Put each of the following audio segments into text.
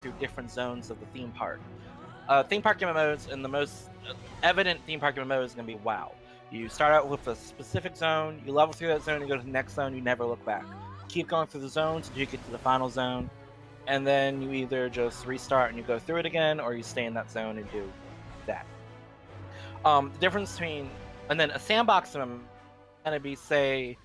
through different zones of the theme park. Theme park MMOs, and the most evident theme park MMO is going to be WoW. You start out with a specific zone, you level through that zone, you go to the next zone, you never look back. Keep going through the zones until you get to the final zone, and then you either just restart and you go through it again, or you stay in that zone and do that. The difference between, and then a sandbox MMO is going to be, say,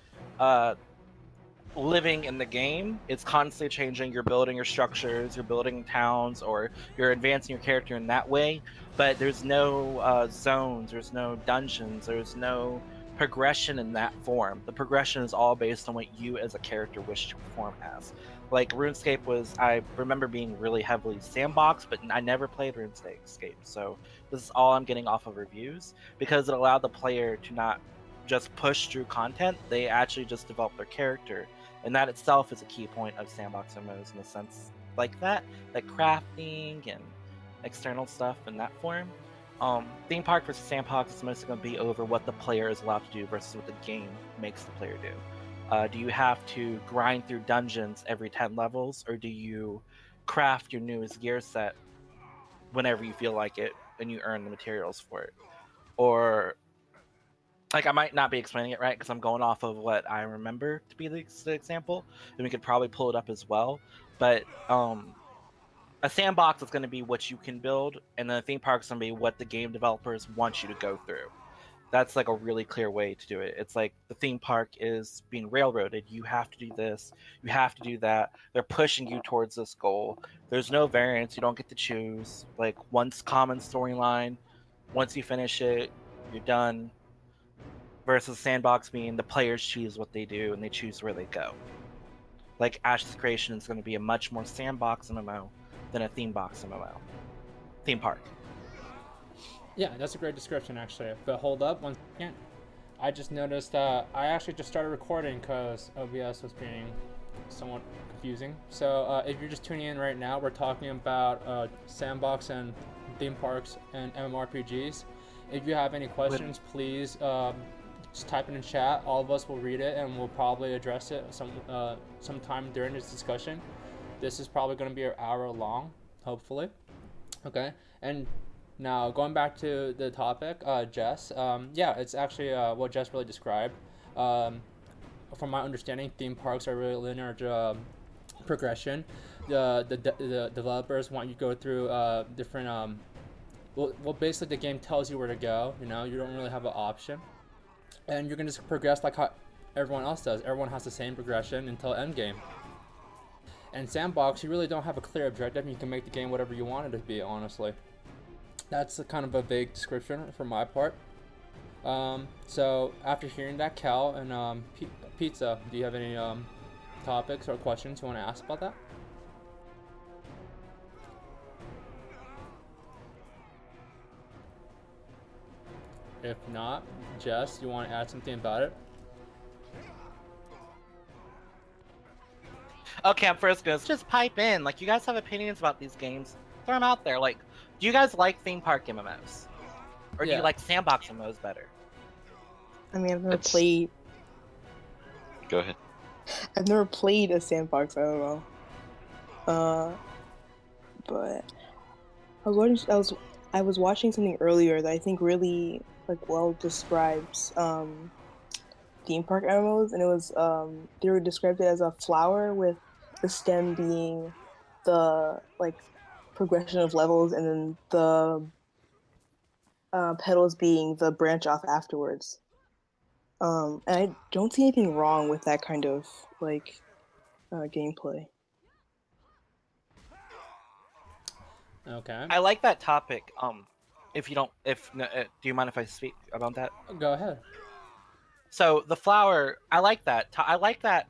living in the game. It's constantly changing. You're building your structures, you're building towns, or you're advancing your character in that way. But there's no zones, there's no dungeons, there's no progression in that form. The progression is all based on what you as a character wish to perform as. Like RuneScape was, I remember being really heavily sandbox, but I never played RuneScape. So this is all I'm getting off of reviews, because it allowed the player to not just push through content, they actually just develop their character. And that itself is a key point of sandbox MMOs in a sense like that, like crafting and external stuff in that form. Theme park versus sandbox is mostly going to be over what the player is allowed to do versus what the game makes the player do. Do you have to grind through dungeons every 10 levels, or do you craft your newest gear set whenever you feel like it and you earn the materials for it? Or like, I might not be explaining it right because I'm going off of what I remember to be the example, and we could probably pull it up as well. But a sandbox is going to be what you can build, and then a theme park is going to be what the game developers want you to go through. That's like a really clear way to do it. It's like the theme park is being railroaded. You have to do this, you have to do that. They're pushing you towards this goal. There's no variance. You don't get to choose. Like, once common storyline, once you finish it, you're done. Versus sandbox being the players choose what they do and they choose where they go. Like, Ash's Creation is going to be a much more sandbox MMO than a theme box MMO. Theme park. Yeah, that's a great description, actually. But hold up one second. I just noticed that I actually just started recording because OBS was being somewhat confusing. So if you're just tuning in right now, we're talking about sandbox and theme parks and MMORPGs. If you have any questions, please just type it in chat. All of us will read it and we'll probably address it sometime during this discussion. This is probably going to be an hour long, hopefully. Okay, and now going back to the topic, Jess. Yeah, it's actually what Jess really described. Um, from my understanding, theme parks are really linear progression. The developers want you to go through different. Well, basically the game tells you where to go. You know, you don't really have an option, and you're gonna just progress like how everyone else does. Everyone has the same progression until end game. And sandbox, you really don't have a clear objective. You can make the game whatever you want it to be. Honestly, that's kind of a vague description for my part. So after hearing that, Cal and Pizza, do you have any topics or questions you want to ask about that? If not, Jess, you want to add something about it? Okay, I'm first gonna just pipe in. Like, you guys have opinions about these games, throw them out there. Like, do you guys like theme park MMOs? Or do you Yeah. like sandbox MMOs better? I mean, It's go ahead. I've never played a sandbox. I don't know. But I was watching something earlier that I think really like well describes theme park MMOs, and it was they were described it as a flower with the stem being the like progression of levels, and then the petals being the branch off afterwards. And I don't see anything wrong with that kind of like gameplay. Okay. I like that topic. If you don't, do you mind if I speak about that? Go ahead. So the flower, I like that. I like that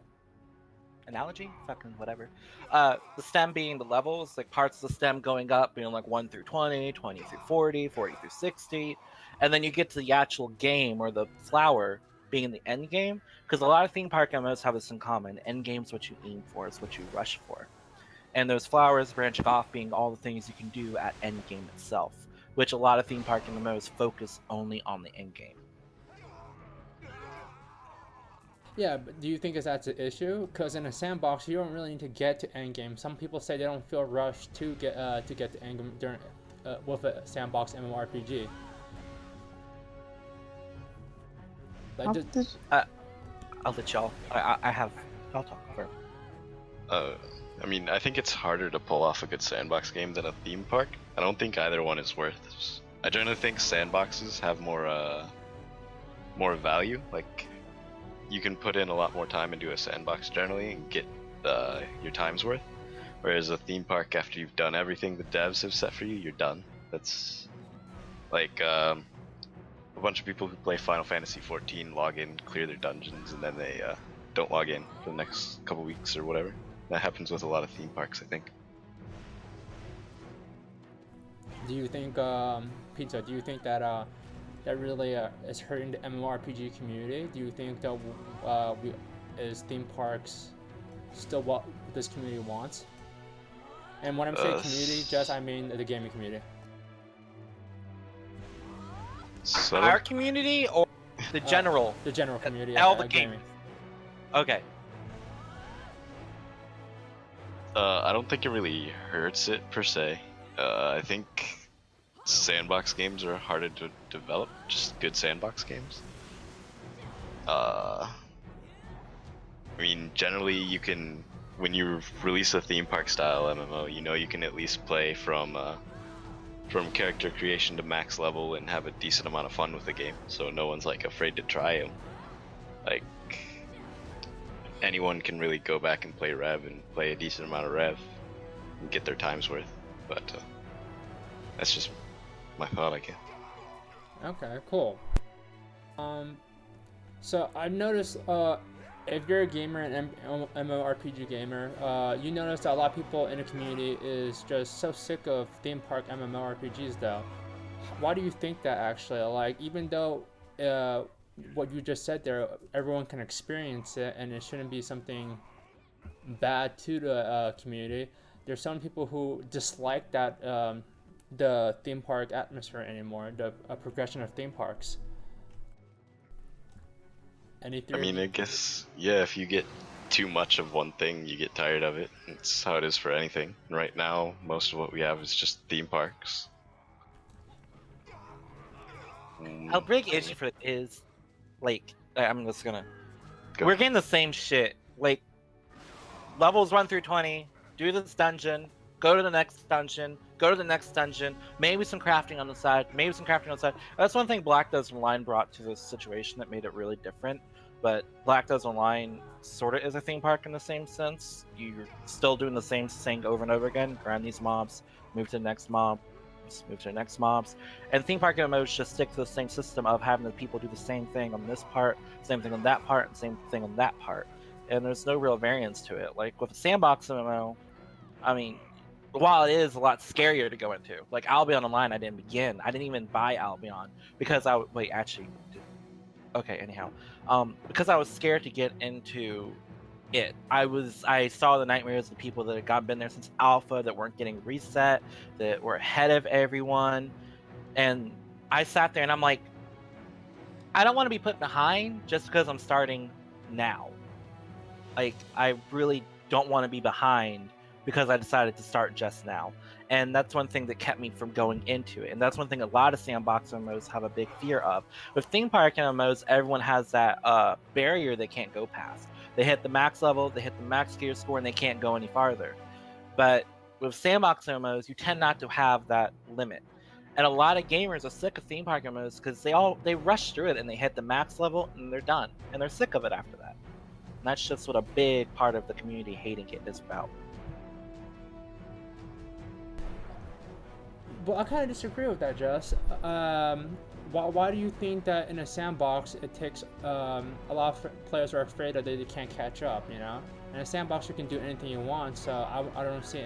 analogy, fucking whatever. The stem being the levels, like parts of the stem going up, being like 1 through 20, 20 through 40, 40 through 60, and then you get to the actual game, or the flower being the end game. Because a lot of theme park MMOs have this in common: end game's what you aim for, is what you rush for, and those flowers branching off being all the things you can do at end game itself, which a lot of theme park MMOs focus only on the end game. Yeah, but do you think that's an issue? Because in a sandbox, you don't really need to get to endgame. Some people say they don't feel rushed to get to endgame during with a sandbox MMORPG. Like, How just, does- I'll let y'all. I have. I'll talk first. I mean, I think it's harder to pull off a good sandbox game than a theme park. I don't think either one is worth it. I generally think sandboxes have more value. Like, you can put in a lot more time into a sandbox generally and get your time's worth. Whereas a theme park, after you've done everything the devs have set for you, you're done. That's like a bunch of people who play Final Fantasy 14 log in, clear their dungeons, and then they don't log in for the next couple weeks or whatever. That happens with a lot of theme parks, I think. do you think, Pizza? Do you think that that really is hurting the MMORPG community? Do you think that is theme parks still what this community wants? And when I'm saying community, just I mean the gaming community. So Our community or the general? The general community. all the gaming. Okay. I don't think it really hurts it per se. I think sandbox games are harder to develop, just good sandbox games. I mean, generally you can, when you release a theme park style MMO, you know you can at least play from character creation to max level and have a decent amount of fun with the game. So no one's like afraid to try them. Like, anyone can really go back and play Rev and play a decent amount of Rev and get their time's worth. But that's just my thought, I guess. Okay, cool. So I've noticed, if you're a gamer, an MMORPG gamer, you notice that a lot of people in the community is just so sick of theme park MMORPGs though. Why do you think that actually? Like, even though what you just said there, everyone can experience it and it shouldn't be something bad to the community, there's some people who dislike that the theme park atmosphere anymore, the progression of theme parks. Any theory? I mean, I guess, yeah, if you get too much of one thing, you get tired of it. It's how it is for anything. And right now, most of what we have is just theme parks. A big issue for it is, like, I'm just gonna. Go. We're getting the same shit. Like, levels 1 through 20. Do this dungeon. Go to the next dungeon. Go to the next dungeon. Maybe some crafting on the side. Maybe some crafting on the side. That's one thing Black Does Online brought to this situation that made it really different. But Black Does Online sort of is a theme park in the same sense. You're still doing the same thing over and over again. Grind these mobs. Move to the next mob. Move to the next mobs. And theme park MMOs just stick to the same system of having the people do the same thing on this part, same thing on that part, and same thing on that part. And there's no real variance to it. Like with a sandbox MMO, I mean, while it is a lot scarier to go into, like Albion Online, I didn't begin. I didn't even buy Albion because because I was scared to get into it. I saw the nightmares of people that had been there since alpha, that weren't getting reset, that were ahead of everyone, and I sat there and I'm like, I don't want to be put behind just because I'm starting now. Like, I really don't want to be behind because I decided to start just now. And that's one thing that kept me from going into it. And that's one thing a lot of sandbox MMOs have a big fear of. With theme park MMOs, everyone has that barrier they can't go past. They hit the max level, they hit the max gear score, and they can't go any farther. But with sandbox MMOs, you tend not to have that limit. And a lot of gamers are sick of theme park MMOs because they rush through it and they hit the max level and they're done. And they're sick of it after that. And that's just what a big part of the community hating it is about. Well, I kind of disagree with that, Jess. Why do you think that in a sandbox it takes a lot of players are afraid that they can't catch up? You know, in a sandbox you can do anything you want. So I don't see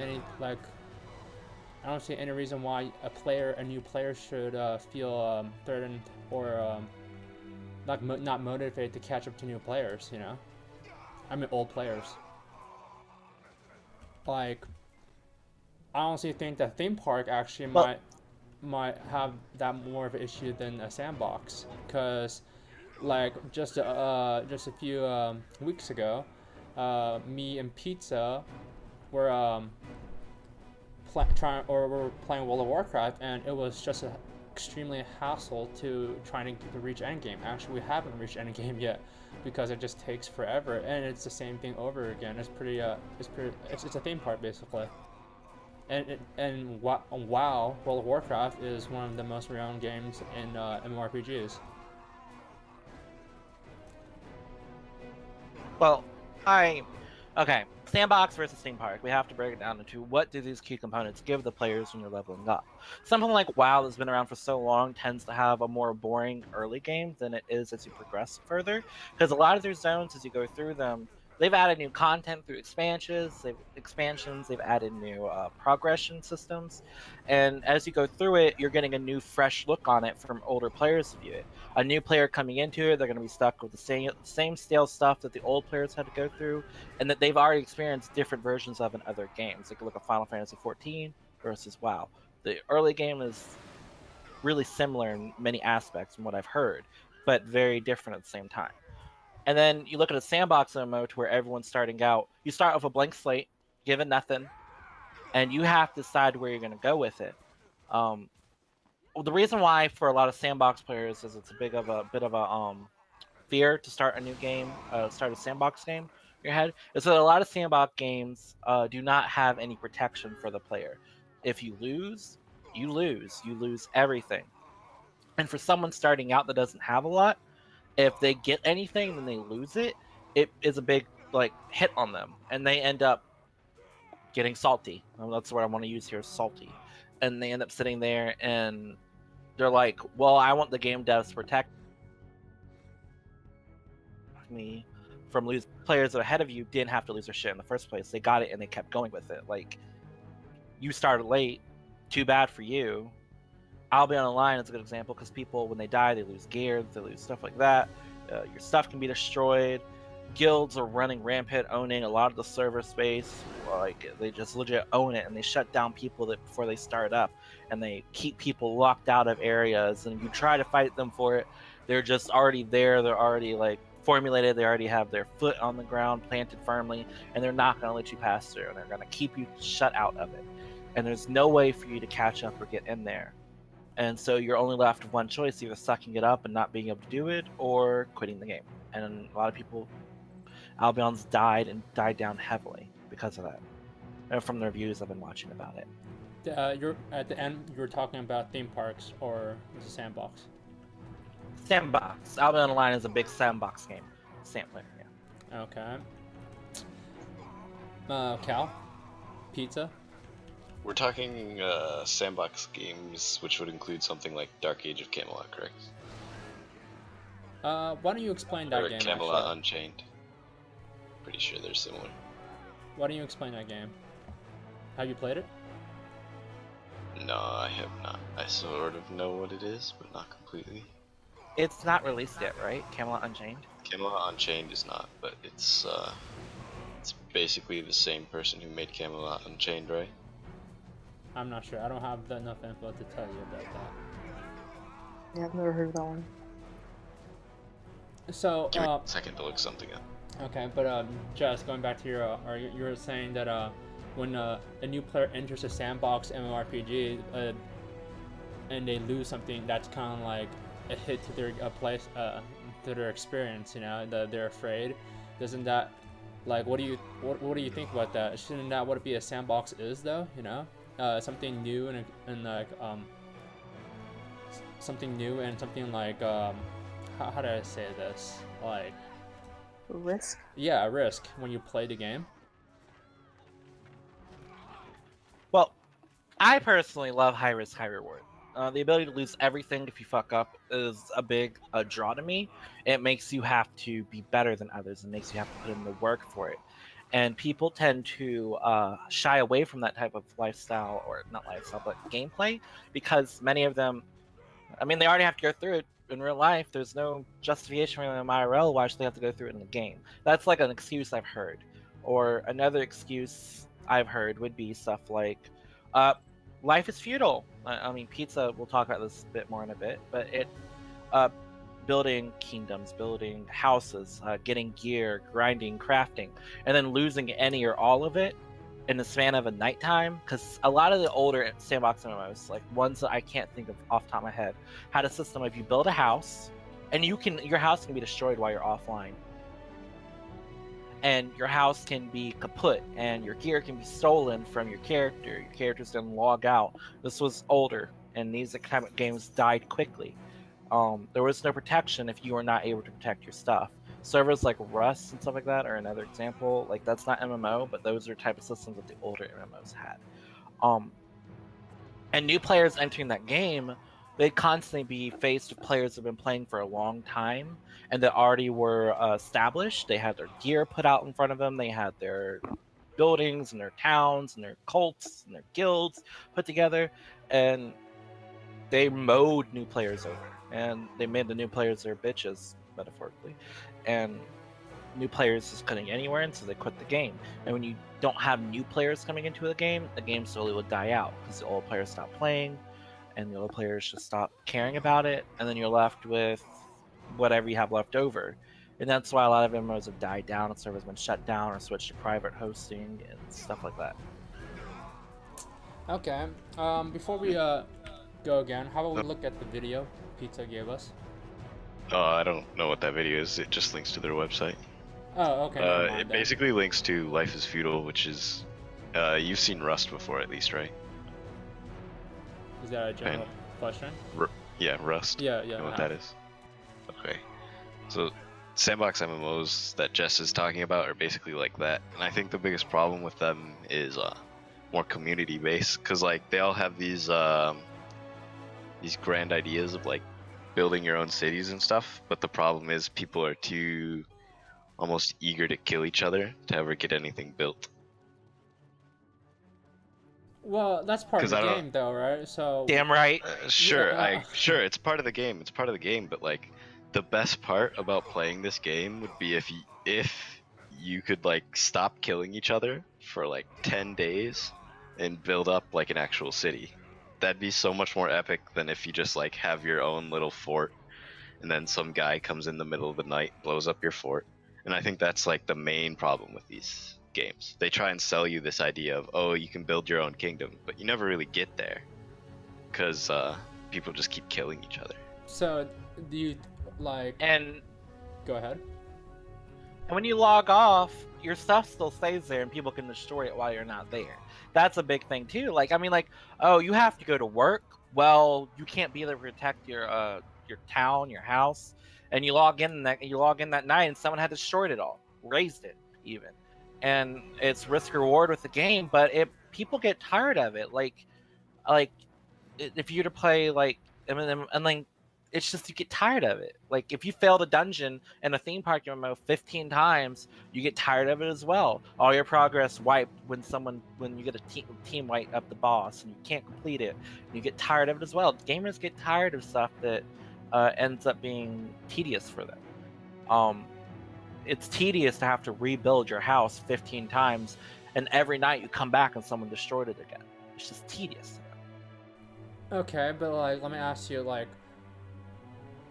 any reason why a new player should feel threatened or not motivated to catch up to new players. You know, I mean old players. Like, I honestly think that theme park actually might have that more of an issue than a sandbox, because like just a few weeks ago, me and Pizza were we're playing World of Warcraft, and it was just a extremely hassle to trying to reach endgame. Actually, we haven't reached endgame yet because it just takes forever, and it's the same thing over again. It's a theme park basically. And WoW, World of Warcraft, is one of the most renowned games in MMORPGs. Well, okay. Sandbox versus theme park. We have to break it down into what do these key components give the players when you're leveling up. Something like WoW that's been around for so long tends to have a more boring early game than it is as you progress further, because a lot of their zones, as you go through them, they've added new content through expansions. They've added new progression systems, and as you go through it, you're getting a new, fresh look on it from older players to view it. A new player coming into it, they're going to be stuck with the same stale stuff that the old players had to go through, and that they've already experienced different versions of in other games. Like look at Final Fantasy XIV versus WoW. The early game is really similar in many aspects from what I've heard, but very different at the same time. And then you look at a sandbox MMO to where everyone's starting out. You start with a blank slate, given nothing, and you have to decide where you're going to go with it. Well, the reason why for a lot of sandbox players is it's a bit of a fear to start a new game, start a sandbox game in your head, is that a lot of sandbox games do not have any protection for the player. If you lose, you lose everything. And for someone starting out that doesn't have a lot, if they get anything then they lose it, it is a big like hit on them, and they end up getting salty. That's what I want to use here, salty. And they end up sitting there and they're like, well, I want the game devs to protect me from losing. Players that are ahead of you didn't have to lose their shit in the first place. They got it and they kept going with it. Like, you started late, too bad for you. I'll be on the line as a good example, because people, when they die, they lose gear, they lose stuff like that. Your stuff can be destroyed. Guilds are running rampant, owning a lot of the server space. Like, they just legit own it, and they shut down people that before they start up, and they keep people locked out of areas. And if you try to fight them for it, they're just already there. They're already like formulated. They already have their foot on the ground, planted firmly, and they're not going to let you pass through. And they're going to keep you shut out of it. And there's no way for you to catch up or get in there. And so you're only left with one choice: either sucking it up and not being able to do it, or quitting the game. And a lot of people, Albion's died and died down heavily because of that. And from the reviews I've been watching about it. You're at the end. You were talking about theme parks or the Sandbox. Sandbox. Albion Online is a big sandbox game. Sampler, yeah. Okay. Cal, Pizza. We're talking sandbox games, which would include something like Dark Age of Camelot, correct? Why don't you explain that Or game? Camelot Actually? Unchained. Pretty sure they're similar. Why don't you explain that game? Have you played it? No, I have not. I sort of know what it is, but not completely. It's not released yet, right? Camelot Unchained? Camelot Unchained is not, but it's basically the same person who made Camelot Unchained, right? I'm not sure. I don't have enough info to tell you about that. Yeah, I've never heard of that one. So, Give me a second to look something up. okay, but Jess, going back to you were saying that when a new player enters a sandbox MMORPG and they lose something, that's kind of like a hit to their to their experience. You know, they're afraid. Doesn't that, like, what do you think about that? Shouldn't that what be a sandbox is though? You know, something new and like something new and something like how do I say this? Like, Risk? yeah, a risk when you play the game. Well, I personally love high risk, high reward. The ability to lose everything if you fuck up is a big draw to me. It makes you have to be better than others, and makes you have to put in the work for it. And people tend to shy away from that type of lifestyle, or not lifestyle, but gameplay, because many of them, I mean, they already have to go through it in real life. There's no justification for them in IRL. Why should they have to go through it in the game? That's like an excuse I've heard. Or another excuse I've heard would be stuff like, life is futile. I mean, Pizza, we'll talk about this a bit more in a bit, but building kingdoms, building houses, getting gear, grinding, crafting, and then losing any or all of it in the span of a nighttime. Because a lot of the older sandbox MMOs, like ones that I can't think of off the top of my head, had a system of you build a house, and your house can be destroyed while you're offline. And your house can be kaput, and your gear can be stolen from your character. Your character's gonna log out. This was older, and these kind of games died quickly. There was no protection if you were not able to protect your stuff. Servers like Rust and stuff like that are another example. Like, that's not MMO, but those are type of systems that the older MMOs had. And new players entering that game, they'd constantly be faced with players who've been playing for a long time and that already were established. They had their gear put out in front of them. They had their buildings and their towns and their cults and their guilds put together, and they mowed new players over, and they made the new players their bitches, metaphorically, and new players just couldn't get anywhere, and so they quit the game. And when you don't have new players coming into the game slowly will die out because the old players stop playing, and the old players just stop caring about it, and then you're left with whatever you have left over. And that's why a lot of MMOs have died down and servers have been shut down or switched to private hosting and stuff like that. Okay. Before we go again, how about we look at the video Pizza gave us? I don't know what that video is. It just links to their website. Oh, okay. Never mind It then. basically links to Life is Feudal, which is you've seen Rust before at least, right? Is that a general question? Yeah, Rust. Yeah. You know what that is? Okay. So sandbox MMOs that Jess is talking about are basically like that, and I think the biggest problem with them is more community based, because like they all have these grand ideas of like building your own cities and stuff, but the problem is people are too almost eager to kill each other to ever get anything built. Well, that's part of 'Cause the I don't- game, though, right? So Damn right. Sure, Yeah. sure, it's part of the game. It's part of the game, but like the best part about playing this game would be if you could like stop killing each other for like 10 days and build up like an actual city. That'd be so much more epic than if you just like have your own little fort and then some guy comes in the middle of the night, blows up your fort. And I think that's like the main problem with these games. They try and sell you this idea of, oh, you can build your own kingdom, but you never really get there because people just keep killing each other. So, do you like? And Go ahead. when you log off, your stuff still stays there and people can destroy it while you're not there. That's a big thing too. Like, I mean, like, oh, you have to go to work. Well, you can't be there to protect your town, your house, and you log in that night and someone had destroyed it all, razed it even. And it's risk reward with the game, but people get tired of it. Like if you were to play like and like it's just you get tired of it. Like if you fail the dungeon in a theme park MMO 15 times, you get tired of it as well. All your progress wiped when you get a team wipe up the boss and you can't complete it. You get tired of it as well. Gamers get tired of stuff that ends up being tedious for them. It's tedious to have to rebuild your house 15 times, and every night you come back and someone destroyed it again. It's just tedious. Okay, but like, let me ask you, like,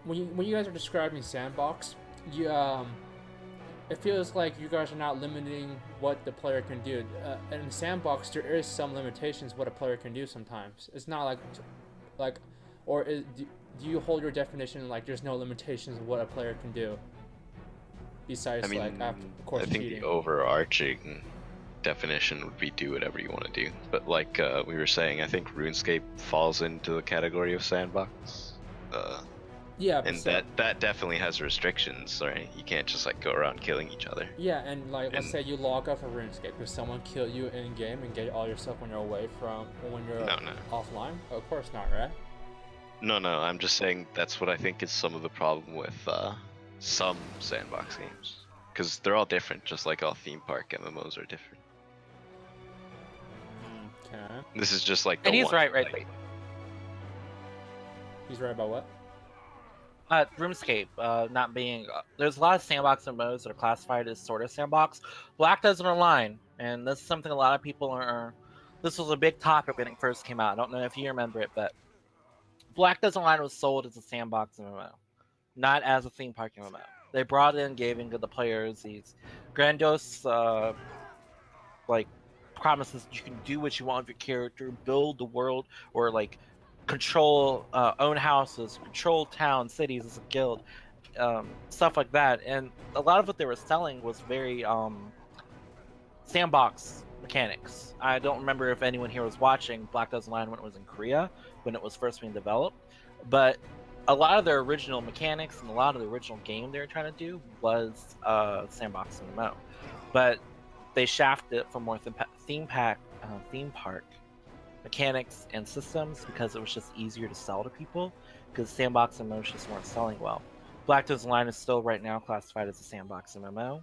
when you guys are describing Sandbox, it feels like you guys are not limiting what the player can do. In Sandbox, there is some limitations what a player can do sometimes. It's not do you hold your definition like there's no limitations of what a player can do? Besides, I mean, like, of course, I think cheating. the overarching definition would be do whatever you want to do. But like we were saying, I think RuneScape falls into the category of sandbox. Yeah, And so, that definitely has restrictions, right? You can't just like go around killing each other. yeah, and like, let's say you log off of RuneScape, does someone kill you in game and get all your stuff when you're when you're No. offline? Of course not, right? No, I'm just saying that's what I think is some of the problem with some sandbox games. Because they're all different, just like all theme park MMOs are different. Okay. This is just like the And he's one, right. like, He's right about what? RuneScape not being there's a lot of sandbox MMOs that are classified as sort of sandbox. Black Desert Online, and this is something a lot of people are. This was a big topic when it first came out. I don't know if you remember it, but Black Desert Online was sold as a sandbox MMO. not as a theme park MMO. They brought in, giving the players these grandiose, like promises you can do what you want with your character, build the world, or like control, own houses, control towns, cities as a guild, stuff like that. And a lot of what they were selling was very sandbox mechanics. I don't remember if anyone here was watching Black Desert Line when it was in Korea, when it was first being developed, but a lot of their original mechanics and a lot of the original game they were trying to do was sandbox MMO, but they shafted it for more theme park mechanics and systems because it was just easier to sell to people because sandbox MMOs just weren't selling well. Black Desert Line is still right now classified as a sandbox MMO,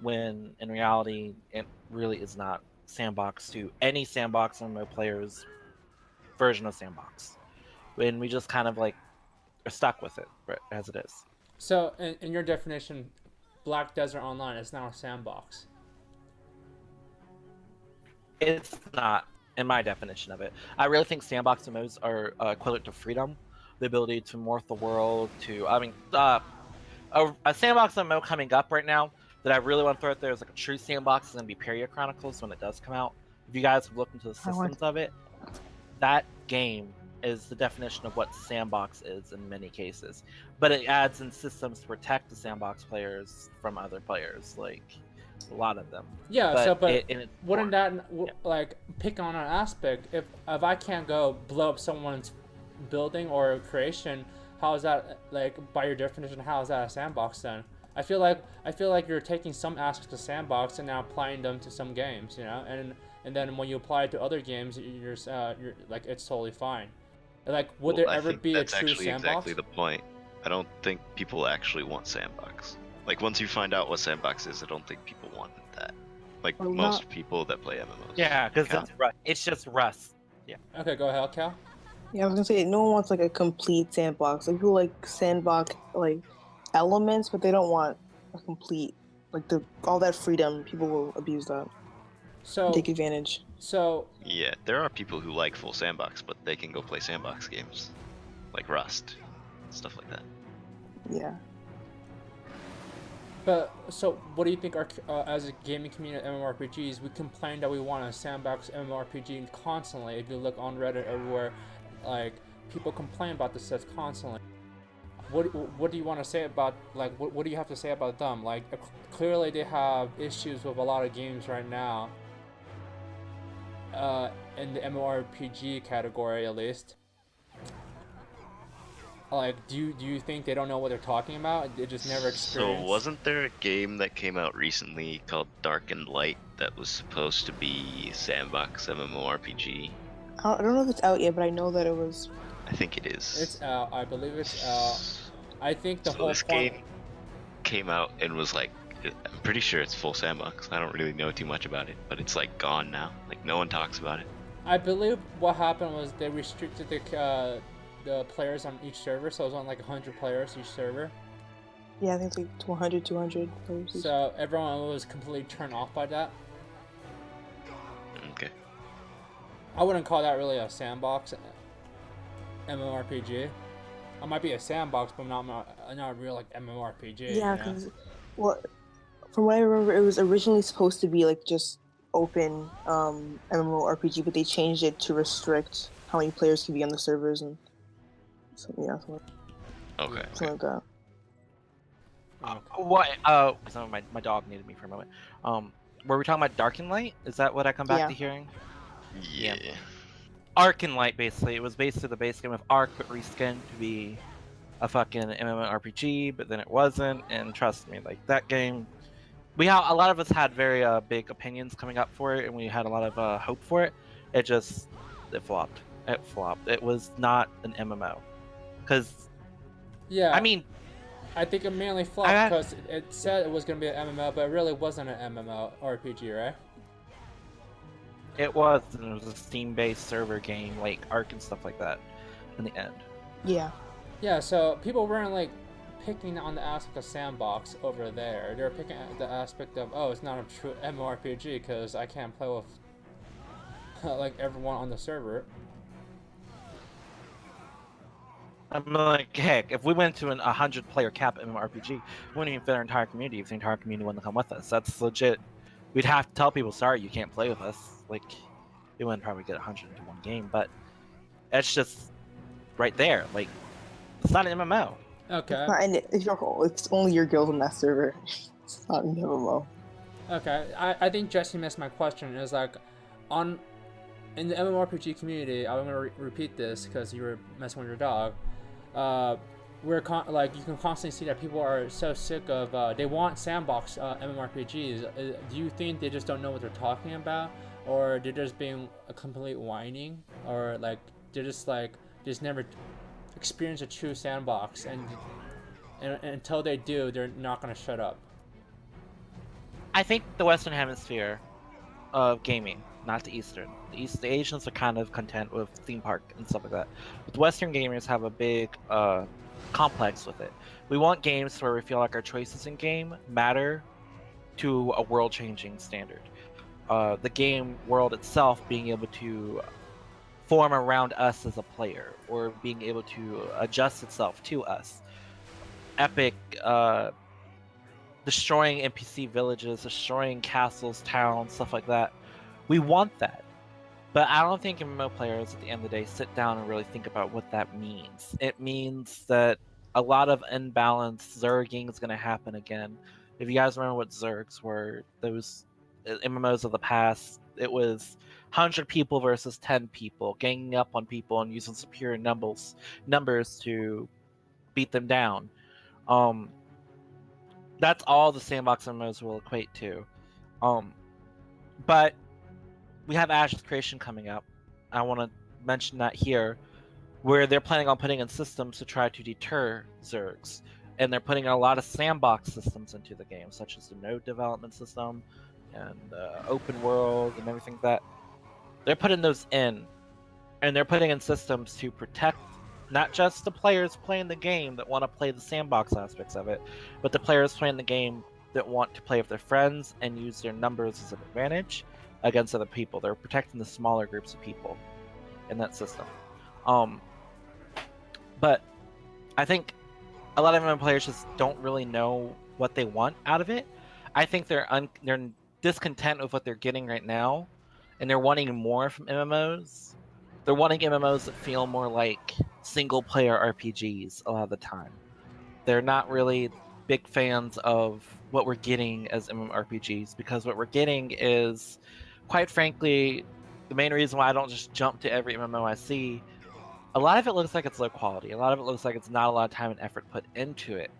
when in reality it really is not sandbox to any sandbox MMO player's version of sandbox. When we just kind of like are stuck with it as it is. So, in your definition, Black Desert Online is now a sandbox. It's not, in my definition of it. I really think sandbox MMOs are equivalent to freedom, the ability to morph the world. A sandbox MMO coming up right now that I really want to throw out there is like a true sandbox is going to be Peria Chronicles when it does come out. If you guys have looked into the systems of it, that game is the definition of what sandbox is in many cases. But it adds in systems to protect the sandbox players from other players, like a lot of them. Yeah, but wouldn't that like pick on an aspect? If I can't go blow up someone's building or creation, how is that, like, by your definition, how is that a sandbox then? I feel like you're taking some aspects of sandbox and now applying them to some games, you know, and then when you apply it to other games, you're like, it's totally fine. Like, would there ever be a true sandbox? That's actually exactly the point. I don't think people actually want sandbox. Like, once you find out what sandbox is, I don't think people want that. Like, most people that play MMOs. Yeah, because it's just Rust. Yeah. Okay, go ahead, Cal. Yeah, I was gonna say no one wants like a complete sandbox. Like people like sandbox like elements, but they don't want a complete like all that freedom. People will abuse that. So take advantage. So yeah, there are people who like full sandbox, but they can go play sandbox games like Rust, stuff like that. Yeah. But so, what do you think? As a gaming community of MMORPGs, we complain that we want a sandbox MMORPG constantly. If you look on Reddit everywhere, like, people complain about this stuff constantly. What do you want to say about, like, what do you have to say about them? Like, clearly they have issues with a lot of games right now. In the MMORPG category, at least. Like, do you think they don't know what they're talking about? They just never experienced. So wasn't there a game that came out recently called Dark and Light that was supposed to be sandbox MMORPG? I don't know if it's out yet, but I know that it was. I think it is. It's out. I believe it's out. I think the whole this game came out and was like, I'm pretty sure it's full sandbox. I don't really know too much about it, but it's like gone now. Like, no one talks about it. I believe what happened was they restricted the players on each server, so it was on like 100 players each server. Yeah, I think it's like 100, 200 players. So everyone was completely turned off by that. Okay. I wouldn't call that really a sandbox MMORPG. It might be a sandbox, but not a real like MMORPG. Yeah, because from what I remember, it was originally supposed to be like just open MMORPG, but they changed it to restrict how many players can be on the servers and something like that. So my dog needed me for a moment. Were we talking about Dark and Light? Is that what I come back to hearing? Yeah. Arc and Light, basically. It was basically the base game of Arc, but reskinned to be a fucking MMORPG, but then it wasn't. And trust me, like, that game, a lot of us had very big opinions coming up for it, and we had a lot of hope for it. It flopped. It flopped. It was not an MMO. Because, yeah, I mean, I think it mainly flopped because it said it was going to be an MMO, but it really wasn't an MMORPG, right? It was a Steam-based server game, like Arc and stuff like that, in the end. Yeah. Yeah, so people weren't, like, picking on the aspect of sandbox over there. They were picking the aspect of, oh, it's not a true MMORPG because I can't play with, like, everyone on the server. I'm like, heck, if we went to 100-player cap MMORPG, we wouldn't even fit our entire community if the entire community wanted to come with us. That's legit. We'd have to tell people, sorry, you can't play with us. Like, we wouldn't probably get 100 into one game, but it's just right there. Like, it's not an MMO. Okay. It's only your guild in that server. It's not an MMO. Okay. I think Jesse missed my question. Is like, in the MMORPG community, I'm gonna repeat this because you were messing with your dog. Like you can constantly see that people are so sick of they want sandbox MMORPGs. Do you think they just don't know what they're talking about, or they're just being a complete whining, or like they're just never experience a true sandbox, and until they do, they're not gonna shut up? I think the Western Hemisphere of gaming, not the Eastern. The Asians are kind of content with theme park and stuff like that. But the Western gamers have a big complex with it. We want games where we feel like our choices in game matter to a world-changing standard. The game world itself being able to form around us as a player, or being able to adjust itself to us. Epic destroying NPC villages, destroying castles, towns, stuff like that. We want that. But I don't think MMO players at the end of the day sit down and really think about what that means. It means that a lot of imbalanced zerging is going to happen again. If you guys remember what zergs were, those MMOs of the past, it was 100 people versus 10 people, ganging up on people and using superior numbers to beat them down. That's all the sandbox MMOs will equate to. But we have Ashes Creation coming up. I want to mention that here, where they're planning on putting in systems to try to deter zergs. And they're putting a lot of sandbox systems into the game, such as the node development system and open world and everything like that. They're putting those in, and they're putting in systems to protect not just the players playing the game that want to play the sandbox aspects of it, but the players playing the game that want to play with their friends and use their numbers as an advantage against other people. They're protecting the smaller groups of people in that system. But I think a lot of MMO players just don't really know what they want out of it. I think they're discontent with what they're getting right now, and they're wanting more from MMOs. They're wanting MMOs that feel more like single-player RPGs a lot of the time. They're not really big fans of what we're getting as MMORPGs, because what we're getting is, quite frankly, the main reason why I don't just jump to every MMO I see, a lot of it looks like it's low quality. A lot of it looks like it's not a lot of time and effort put into it.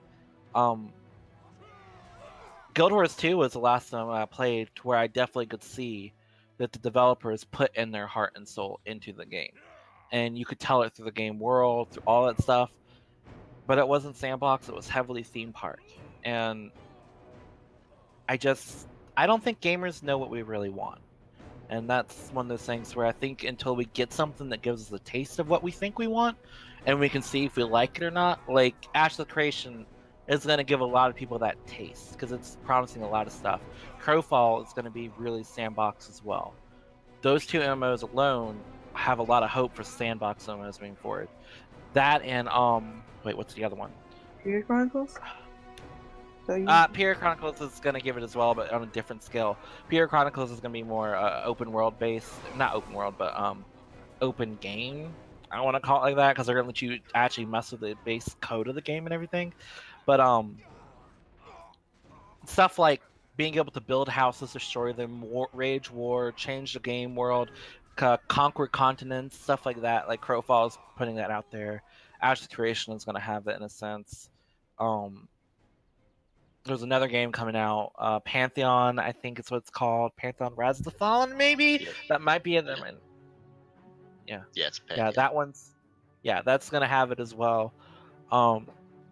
Guild Wars 2 was the last time I played to where I definitely could see that the developers put in their heart and soul into the game. And you could tell it through the game world, through all that stuff. But it wasn't Sandbox, it was heavily Themepark. And I don't think gamers know what we really want. And that's one of those things where I think until we get something that gives us a taste of what we think we want, and we can see if we like it or not, like Ashes of Creation is going to give a lot of people that taste, because it's promising a lot of stuff. Crowfall is going to be really Sandbox as well. Those two MMOs alone have a lot of hope for Sandbox MMOs moving forward. That and, wait, what's the other one? Period Chronicles? Period Chronicles is going to give it as well, but on a different scale. Period Chronicles is going to be more open world based. Not open world, but open game. I don't want to call it like that, because they're going to let you actually mess with the base code of the game and everything. But stuff like being able to build houses, destroy them, wage war, change the game world, conquer continents, stuff like that. Like Crowfall is putting that out there. Ashes Creation is going to have it in a sense. There's another game coming out, Pantheon, I think it's what it's called. Pantheon Rise of the Fallen, maybe? Yeah. That might be in there. Yeah. Yeah, it's Yeah, that one's... Yeah, that's going to have it as well.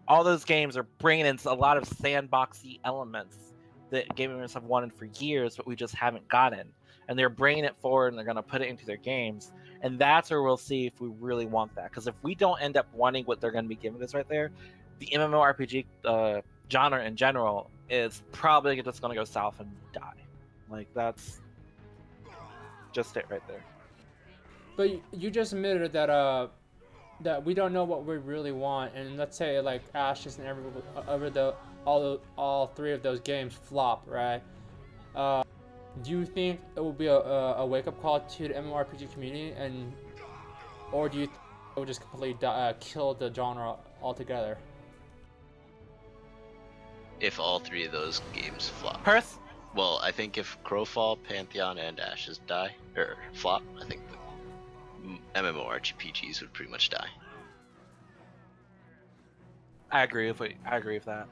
All those games are bringing in a lot of sandboxy elements that gamers have wanted for years, but we just haven't gotten. And they're bringing it forward, and they're going to put it into their games. And that's where we'll see if we really want that. Because if we don't end up wanting what they're going to be giving us right there, the MMORPG genre in general is probably just going to go south and die. Like, that's just it right there. But you just admitted that that we don't know what we really want, and let's say like Ashes and all three of those games flop, right? Do you think it will be a wake up call to the MMORPG community, or do you think it will just completely kill the genre altogether? If all three of those games flop. Pers- Well, I think if Crowfall, Pantheon, and Ashes die, or flop, I think the MMORPGs would pretty much die. I agree with that.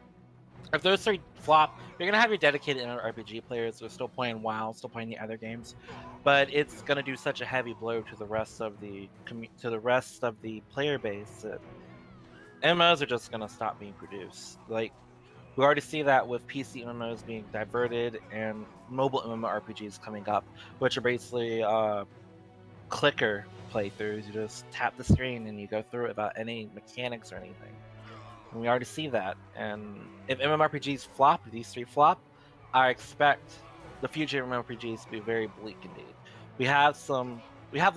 If those three flop, you're gonna have your dedicated RPG players who are still playing WoW, still playing the other games, but it's gonna do such a heavy blow to the rest of the player base that MMOs are just gonna stop being produced. Like, we already see that with PC MMOs being diverted and mobile MMORPGs coming up, which are basically clicker playthroughs. You just tap the screen and you go through it without any mechanics or anything. And we already see that. And if MMORPGs flop, these three flop, I expect the future of MMORPGs to be very bleak indeed. We have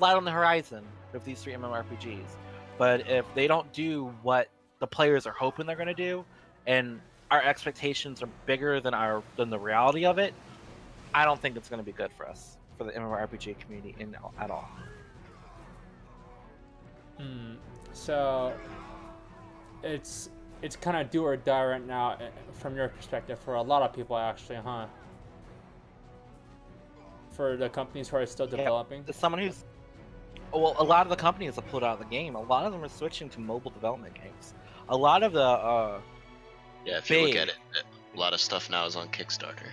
light on the horizon with these three MMORPGs, but if they don't do what the players are hoping they're going to do, and our expectations are bigger than the reality of it, I don't think it's going to be good for us, for the MMORPG community at all. So it's kind of do or die right now from your perspective for a lot of people, actually, huh? For the companies who are still developing. As someone who's a lot of the companies have pulled out of the game. A lot of them are switching to mobile development games. A lot of the if you look at it, a lot of stuff now is on Kickstarter.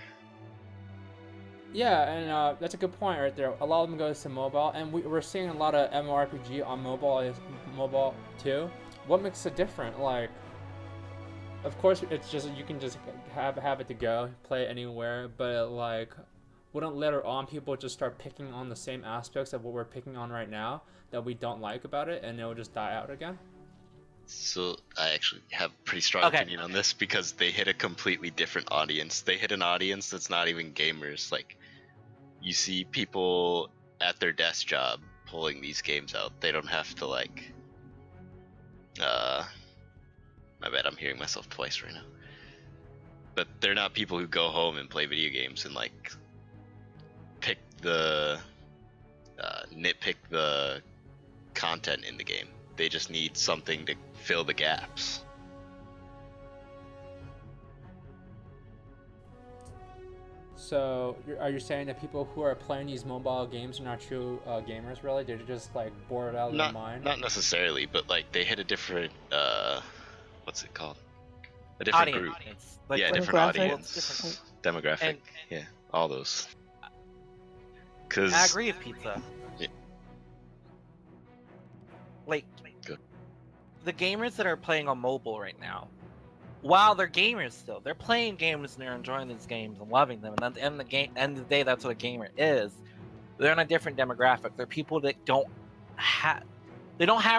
Yeah, and that's a good point right there. A lot of them goes to mobile, and we're seeing a lot of MMORPG on mobile too. What makes it different? Like, of course, it's just you can just have it to go, play it anywhere, but like, wouldn't later on people just start picking on the same aspects of what we're picking on right now that we don't like about it, and it will just die out again? So I actually have a pretty strong opinion on this because they hit a completely different audience. They hit an audience that's not even gamers. Like, you see people at their desk job pulling these games out. They don't have to like my bad, I'm hearing myself twice right now. But they're not people who go home and play video games and like nitpick the content in the game. They just need something to fill the gaps. So are you saying that people who are playing these mobile games are not true gamers, really? They're just like bored out of their mind? Not necessarily, but like they hit a different what's it called? A different group. Like, yeah, different audience. Demographic. Yeah, all those. Cause I agree with Pizza. Yeah. Like, good. The gamers that are playing on mobile right now, while they're gamers still, they're playing games and they're enjoying these games and loving them. And at the end of the day, that's what a gamer is. They're in a different demographic. They're people that don't have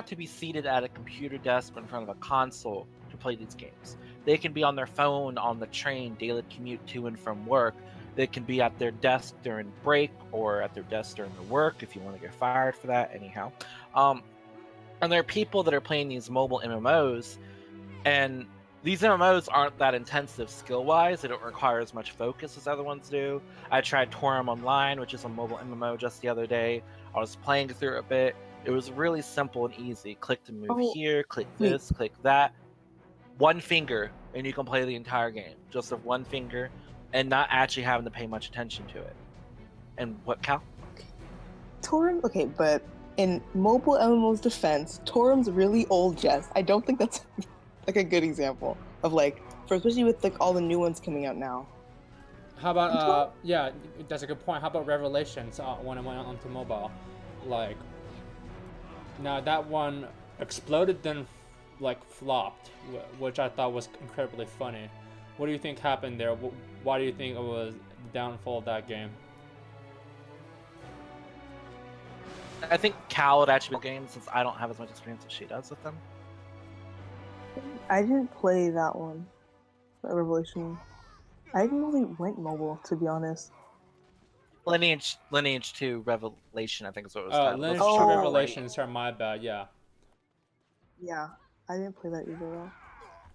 to be seated at a computer desk in front of a console to play these games. They can be on their phone on the train, daily commute to and from work. They can be at their desk during break or at their desk during their work if you want to get fired for that. Anyhow, and there are people that are playing these mobile MMOs, and these MMOs aren't that intensive skill-wise. They don't require as much focus as other ones do. I tried Torum Online, which is a mobile MMO, just the other day. I was playing through it a bit. It was really simple and easy. Click to move here, click this, click that. One finger, and you can play the entire game. Just with one finger, and not actually having to pay much attention to it. And what, Cal? Torum, okay, but in mobile MMO's defense, Torum's really old, Jess. I don't think that's like a good example of like, especially with like all the new ones coming out now. How about yeah, that's a good point. How about Revelations when it went onto mobile? Like, now that one exploded, then like flopped, which I thought was incredibly funny. What do you think happened there? Why do you think it was the downfall of that game? I think Cal would actually be game since I don't have as much experience as she does with them. I didn't play that one, that Revelation. I didn't really went mobile, to be honest. Lineage 2 Revelation, I think is what it was titled. Lineage 2 Revelation, sorry, my bad, yeah. Yeah, I didn't play that either though.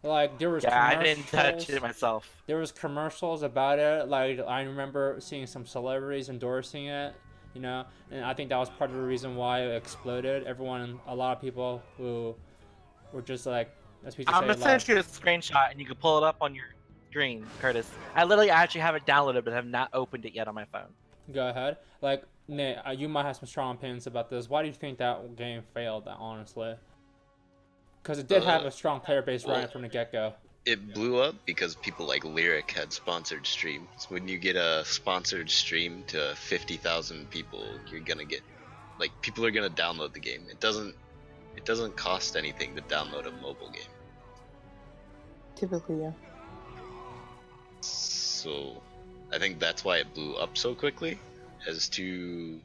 Like there was Yeah, I didn't touch commercials. it myself. There was commercials about it. Like I remember seeing some celebrities endorsing it. And I think that was part of the reason why it exploded. A lot of people who were just like, as we just I'm say, gonna send you a screenshot and you can pull it up on your screen, Curtis. I literally actually have it downloaded but have not opened it yet on my phone. Go ahead. Like Nate, you might have some strong opinions about this. Why do you think that game failed? Honestly, because it did have a strong player base Well, right from the get go. it blew up because people like Lyric had sponsored streams. When you get a sponsored stream to 50,000 people, you're gonna get people are gonna download the game. It doesn't cost anything to download a mobile game. Typically, yeah. So I think that's why it blew up so quickly. As to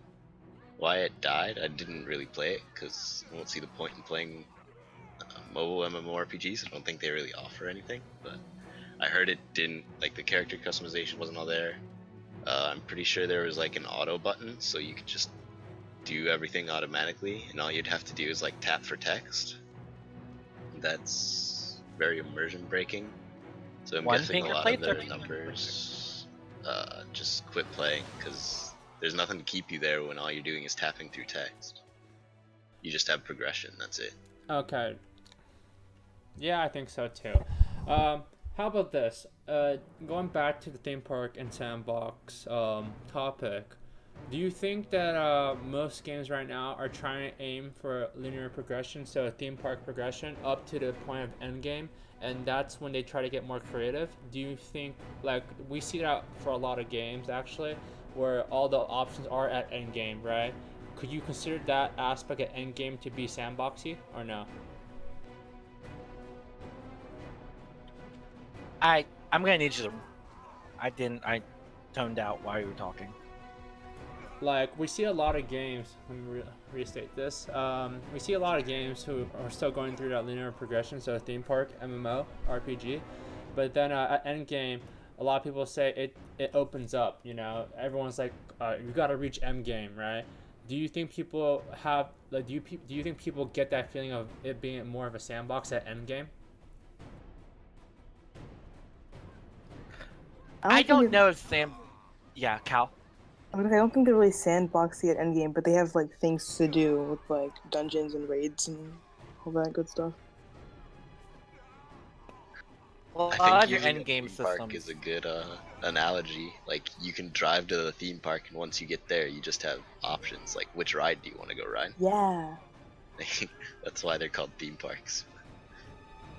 why it died, I didn't really play it because I don't see the point in playing mobile MMORPGs. I don't think they really offer anything, but I heard it didn't, like the character customization wasn't all there. I'm pretty sure there was like an auto button, so you could just do everything automatically, and all you'd have to do is like tap for text. That's very immersion breaking. So I'm One guessing a finger lot of their playthrough. numbers just quit playing because there's nothing to keep you there when all you're doing is tapping through text. You just have progression, that's it. Okay. Yeah, I think so too. How about this? Going back to the theme park and sandbox topic, do you think that most games right now are trying to aim for linear progression, so a theme park progression up to the point of endgame, and that's when they try to get more creative? Do you think, like, we see that for a lot of games actually, where all the options are at endgame, right? Could you consider that aspect at endgame to be sandboxy or no? I'm gonna need you to. I toned out while you were talking. Like we see a lot of games. Let me restate this. We see a lot of games who are still going through that linear progression, so a theme park, MMO, RPG, but then at endgame, a lot of people say it opens up. Everyone's like, you got to reach endgame, right? Do you think people have like do you think people get that feeling of it being more of a sandbox at endgame? I don't think know if Sam. Yeah, Cal. I don't think they're really sandboxy at endgame, but they have like things to do with like dungeons and raids and all that good stuff. Well, I a lot think of your using a end game theme park systems. is a good analogy. Like you can drive to the theme park, and once you get there, you just have options. Like which ride do you want to go ride? Yeah. That's why they're called theme parks.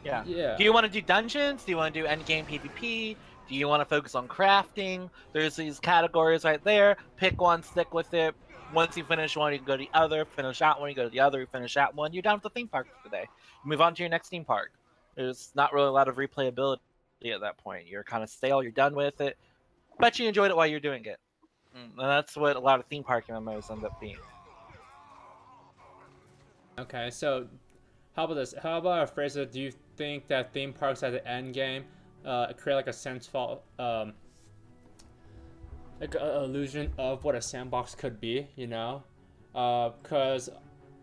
Yeah. Yeah. Do you want to do dungeons? Do you want to do end game PvP? Do you want to focus on crafting? There's these categories right there. Pick one, stick with it. Once you finish one, you can go to the other. Finish that one, you go to the other. You finish that one. You're done with the theme park for the day. You move on to your next theme park. There's not really a lot of replayability at that point. You're kind of stale. You're done with it, but you enjoyed it while you're doing it. And that's what a lot of theme park MMOs end up being. Okay, so how about this? How about a phrase that do you think that theme parks at the end game create like a like an illusion of what a sandbox could be, Because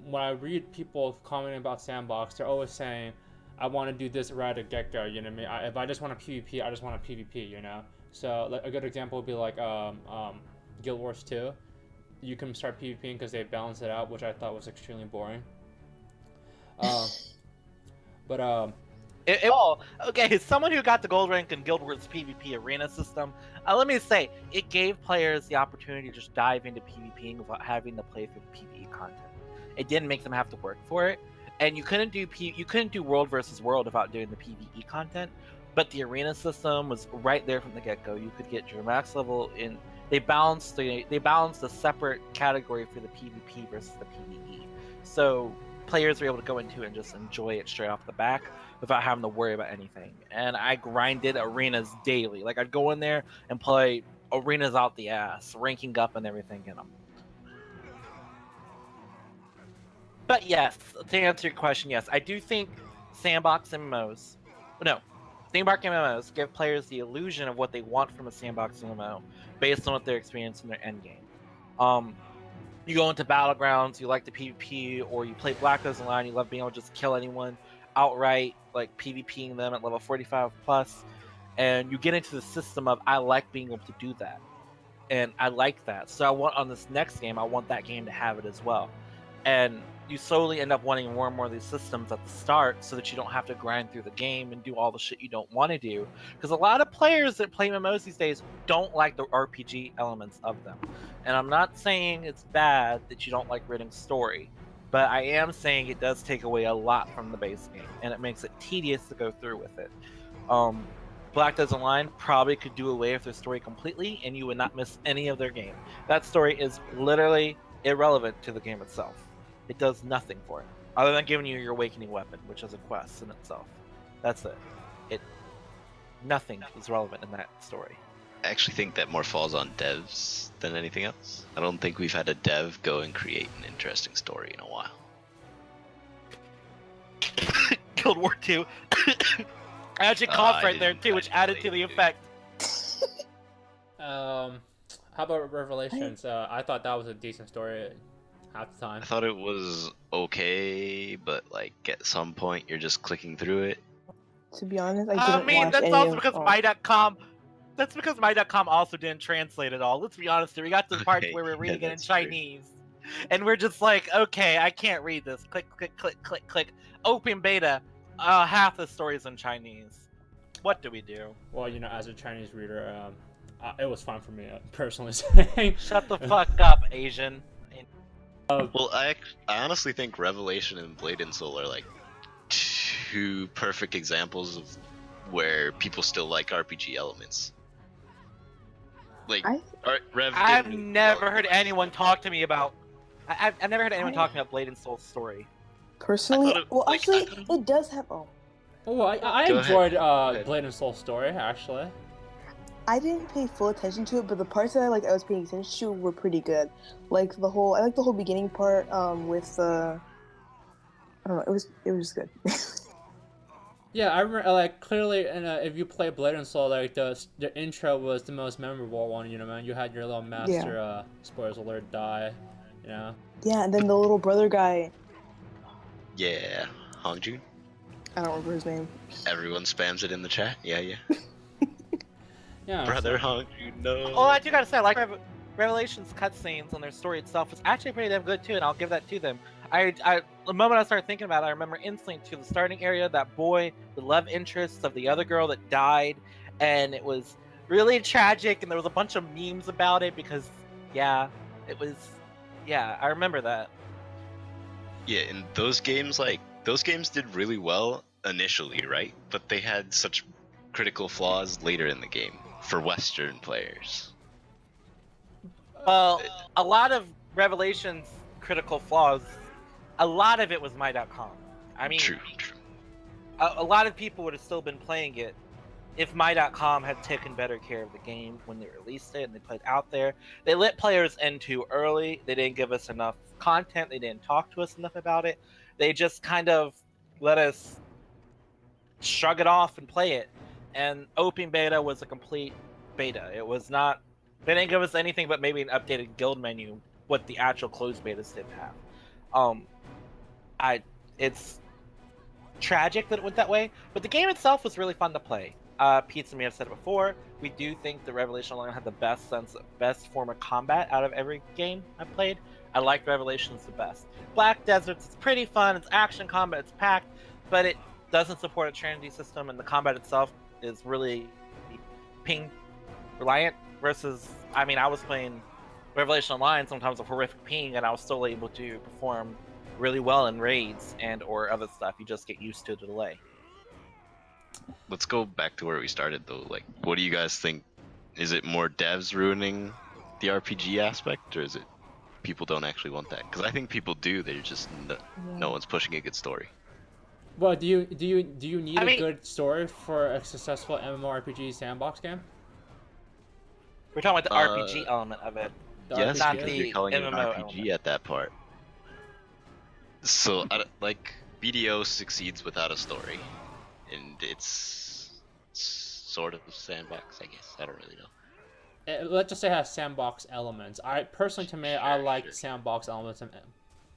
when I read people commenting about sandbox, they're always saying, I want to do this right at the get-go, you know what I mean? If I just want a PvP, I just want a PvP, So like, a good example would be like Guild Wars 2. You can start PvPing because they balance it out, which I thought was extremely boring. But okay, as someone who got the gold rank in Guild Wars PvP arena system, let me say, it gave players the opportunity to just dive into PvPing without having to play through the PvE content. It didn't make them have to work for it, and you couldn't do world versus world without doing the PvE content. But the arena system was right there from the get-go. You could get your max level in. They balanced a separate category for the PvP versus the PvE. So players were able to go into it and just enjoy it straight off the back without having to worry about anything. And I grinded arenas daily. Like I'd go in there and play arenas out the ass, ranking up and everything in them. But yes, to answer your question, yes, I do think sandbox MMOs, Themepark MMOs give players the illusion of what they want from a sandbox MMO based on what they're experiencing in their endgame. you go into battlegrounds, you like the PvP, or you play Black Ops Online, you love being able to just kill anyone outright, like PvPing them at level 45 plus, and you get into the system of I like being able to do that, and I like that. So I want on this next game, I want that game to have it as well, and you slowly end up wanting more and more of these systems at the start, so that you don't have to grind through the game and do all the shit you don't want to do. Because a lot of players that play MMOs these days don't like the RPG elements of them. And I'm not saying it's bad that you don't like reading story, but I am saying it does take away a lot from the base game, and it makes it tedious to go through with it. Black Desert Online probably could do away with their story completely, and you would not miss any of their game. That story is literally irrelevant to the game itself. It does nothing for it, other than giving you your awakening weapon, which is a quest in itself. That's it. Nothing is relevant in that story. I actually think that more falls on devs than anything else. I don't think we've had a dev go and create an interesting story in a while. Guild War 2. I actually coughed I right there didn't- too, I which didn't added play to the it, dude. effect. How about Revelations? I thought that was a decent story half the time. I thought it was okay, but like at some point you're just clicking through it. To be honest, I I didn't mean, watch that's any also of. because Oh, my.com. That's because my.com also didn't translate it all. Let's be honest here. We got to the part Okay, where we're yeah, reading it in that's true. Chinese. And we're just like, okay, I can't read this. Click, click, click, click, click. Open beta. Half the story's in Chinese. What do we do? Well, you know, as a Chinese reader, it was fun for me, personally saying. Shut the fuck up, Asian. Well, I honestly think Revelation and Blade and Soul are like two perfect examples of where people still like RPG elements. Like, Rev I've didn't never love heard it. anyone talk to me about. I've never heard anyone I- talking about Blade and Soul's story. personally, I thought it- well, like, I actually, thought it does have. Oh, Oh, I Go enjoyed ahead. Blade and Soul story, actually. I didn't pay full attention to it, but the parts that I was paying attention to were pretty good. Like I like the whole beginning part with the. I don't know. It was good. Yeah, I remember, like, clearly, and if you play Blade and Soul, like, the intro was the most memorable one, you know, man. You had your little master, spoilers alert, die, you know. Yeah, and then the little brother guy. Yeah, Hongjun. I don't remember his name. Everyone spams it in the chat. Yeah. Yeah. Brother Hongjun, no. Oh, I do gotta say, I like Revelations cutscenes and their story itself was actually pretty damn good too, and I'll give that to them. The moment I started thinking about it, I remember instantly to the starting area, that boy, the love interest of the other girl that died, and it was really tragic, and there was a bunch of memes about it because, I remember that. Yeah, and those games did really well initially, right? But they had such critical flaws later in the game for Western players. Well, a lot of Revelations critical flaws, a lot of it was my.com. I mean, True. a lot of people would have still been playing it if my.com had taken better care of the game when they released it and they put it out there. They let players in too early. They didn't give us enough content. They didn't talk to us enough about it. They just kind of let us shrug it off and play it. And open beta was a complete beta. It was not. They didn't give us anything but maybe an updated guild menu, what the actual closed betas did have. It's tragic that it went that way, but the game itself was really fun to play. Pizza may have said it before. We do think the Revelation Online had the best form of combat out of every game I've played. I like Revelations the best. Black Deserts is pretty fun. It's action combat. It's packed, but it doesn't support a Trinity system, and the combat itself is really ping reliant. Versus, I mean, I was playing Revelation Online sometimes with horrific ping, and I was still able to perform really well in raids and or other stuff. You just get used to the delay. Let's go back to where we started though. Like, what do you guys think? Is it more devs ruining the RPG aspect, or is it people don't actually want that? Because I think people do. They're just no one's pushing a good story. Well, do you need I a mean- good story for a successful MMORPG sandbox game? We're talking about the RPG element of it. The Yes, not because the you're calling it an MMO RPG element. at that part. So, like, BDO succeeds without a story, and it's sort of sandbox, I guess. I don't really know. let's just say it has sandbox elements. I personally, to me, I Sure, like sure. sandbox elements in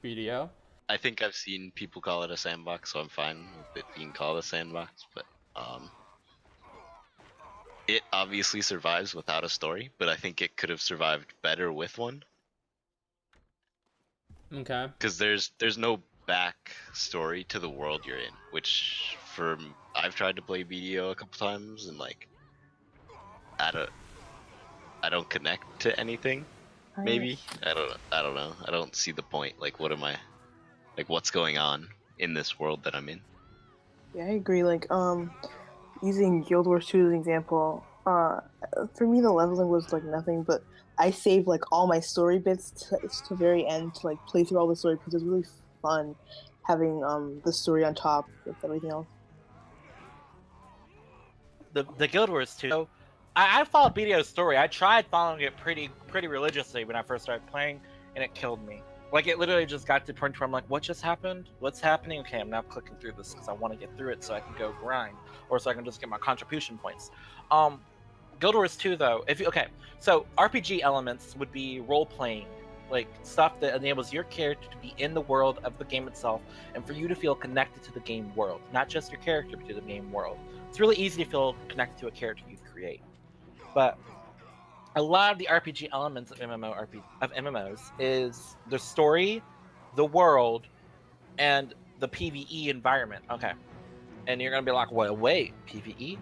BDO. I think I've seen people call it a sandbox, so I'm fine with it being called a sandbox. But um, it obviously survives without a story, but I think it could have survived better with one. Okay. Because there's no back story to the world you're in, which I've tried to play BDO a couple times and like I don't I don't connect to anything. Maybe I don't know. I don't see the point. Like, what am I? Like, what's going on in this world that I'm in? Yeah, I agree. Like, using Guild Wars 2 as an example, for me the leveling was like nothing, but I saved like all my story bits to very end to like play through all the story because it was really fun having the story on top with everything else. The Guild Wars 2. So, I followed BDO's story. I tried following it pretty religiously when I first started playing, and it killed me. Like, it literally just got to the point where I'm like, what just happened? What's happening? Okay, I'm now clicking through this because I want to get through it so I can go grind, or so I can just get my contribution points. Guild Wars 2 though, so RPG elements would be role playing, like stuff that enables your character to be in the world of the game itself, and for you to feel connected to the game world, not just your character, but to the game world. It's really easy to feel connected to a character you create, but a lot of the RPG elements of MMOs is the story, the world, and the PvE environment. Okay, and you're gonna be like, well, wait, PvE?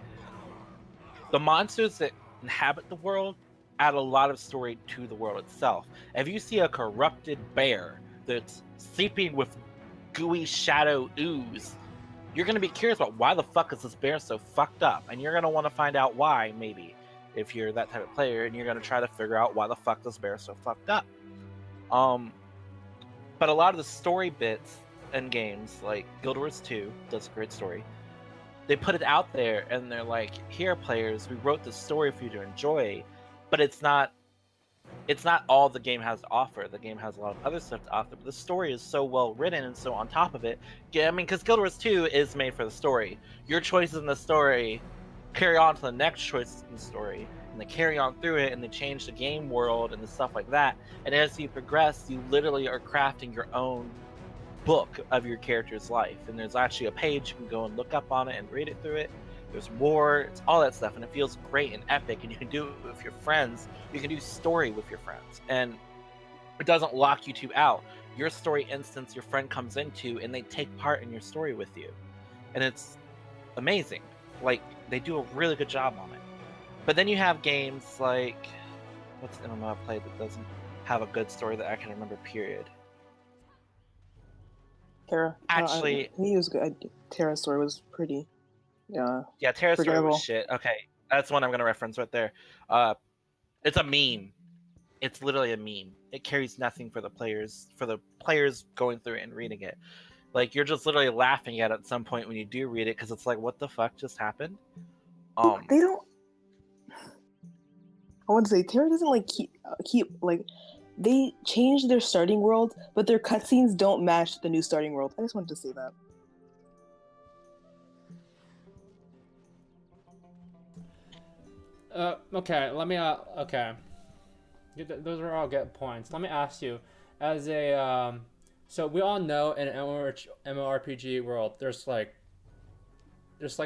The monsters that inhabit the world add a lot of story to the world itself. If you see a corrupted bear that's seeping with gooey shadow ooze, you're going to be curious about why the fuck is this bear so fucked up, and you're going to want to find out why, maybe, if you're that type of player, and you're going to try to figure out why the fuck this bear is so fucked up. But a lot of the story bits in games like Guild Wars 2 does a great story. They put it out there and they're like, here players, we wrote this story for you to enjoy, but it's not all the game has to offer. The game has a lot of other stuff to offer, but the story is so well written and so on top of it. Yeah, I mean, because Guild Wars 2 is made for the story. Your choices in the story carry on to the next choices in the story, and they carry on through it, and they change the game world and the stuff like that. And as you progress, you literally are crafting your own book of your character's life, and there's actually a page you can go and look up on it and read it through it. There's war, it's all that stuff, and it feels great and epic, and you can do it with your friends. You can do story with your friends, and it doesn't lock you two out. Your story instance your friend comes into, and they take part in your story with you, and it's amazing. Like, they do a really good job on it. But then you have games like, what's the MMO I played that doesn't have a good story that I can remember, period? Terra. Actually, He was good. Terra's story was pretty. yeah, Terra's story forgettable. was shit. Okay, that's one I'm gonna reference right there. It's a meme. It's literally a meme. It carries nothing for the players going through it and reading it. Like, you're just literally laughing at some point when you do read it, because it's like, what the fuck just happened? They don't. I want to say Terra doesn't like keep like. They changed their starting world, but their cutscenes don't match the new starting world. I just wanted to say that. Okay, let me. Okay, those are all good points. Let me ask you, as a so we all know in an MMORPG world, there's like